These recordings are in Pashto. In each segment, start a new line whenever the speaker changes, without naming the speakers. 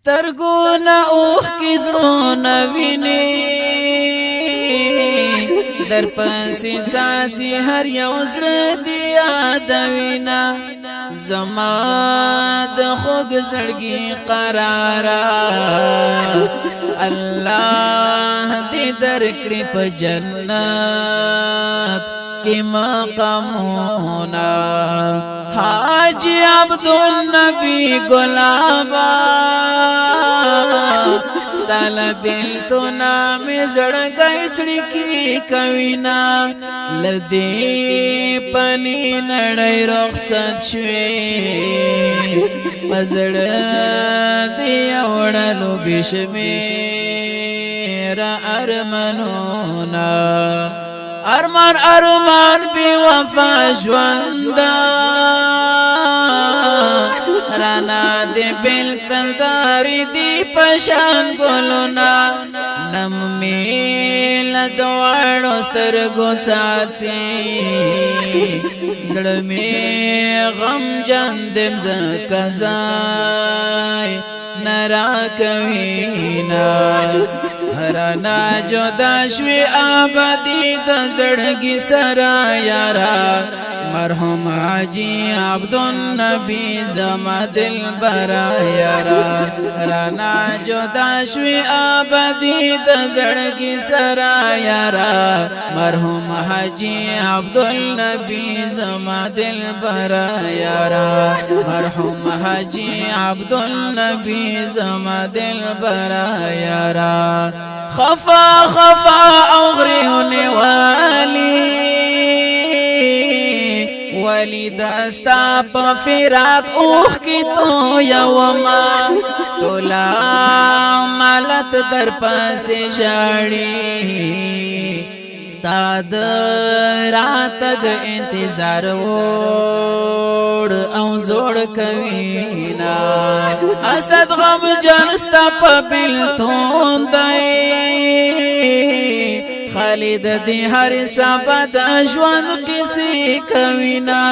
سترګونه اوخ کی زړونه ویني در پسې څاڅي هر یو زړه دی یادوینا زما د خوږ زړګي قرارا الله دې درکړي په جنت کې مقامونه حاجی عبدالنبی گلابا ستال بیلتونا می زړګی سړکی کوینا لدی پنی نړۍ رخصت شوي پزړ دی وړلو بشمیر ارمنونا ارمان ارمان بی وفا ژوندا رانا دی بل کنداری دی پشان ګلونا نم میل دوړو سترګو ساسي زړه می غم جان دم زکزای نرا کوینا رانا جدا شوی آبادی د زړګي سرا یارا مرحوم حاجی عبدالنبی زما دل برا یارا رانا جدا شوی آبادی د زړګي سرا یارا مرحوم حاجی عبدالنبی زما دل برا یارا مرحوم حاجی عبدالنبی زما دل برا یارا خفا خفا او غریونی والی ولی دستا پا فراق اوخ کی تو یوما تولا مالت در پاس جاڑی ستاد راتگ انتظار ووڑ او زوڑ کوینا اسد غم جنستا پا بلتون دائی خالد دی هر سبا د ژوند کیسې کوینا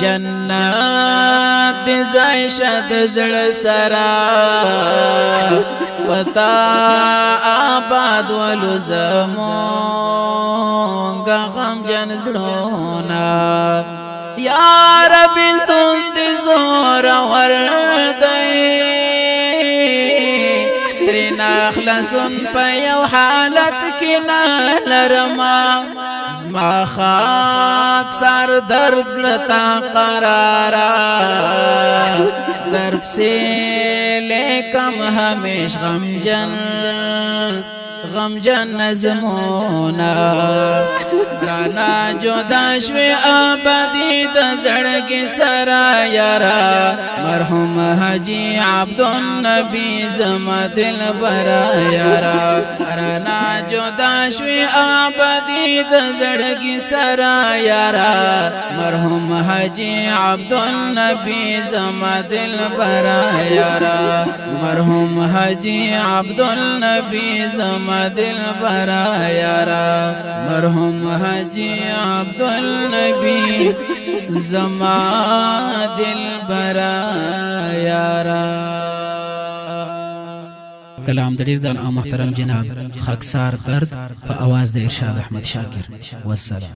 جنت دی زایشه د زړه سرا پتا آباد ولو زمونږ غم جن زړونه یا رب تون دی زور ور دی اخلصن په یو حالت کې نه لرما زما خاک سر درد زړتا قرارا درب سے لیکم همیش غمجن نظمونا رانا جدا شوی آبادی د زړګي سرا یارا مرحوم حاجی عبدالنبی زما دل برا یارا رانا جدا شوی آبادی د زړګي سرا یارا مرحوم حاجی عبدالنبی زما دل برا یارا مرحوم حاجی عبدالنبی زما دل برا یارا مرحوم حاجی عبدالنبی زما دل برا یارا
کلام د ډیر ګران او محترم جناب خاکسار درد په आवाज د ارشاد احمد شاکر والسلام.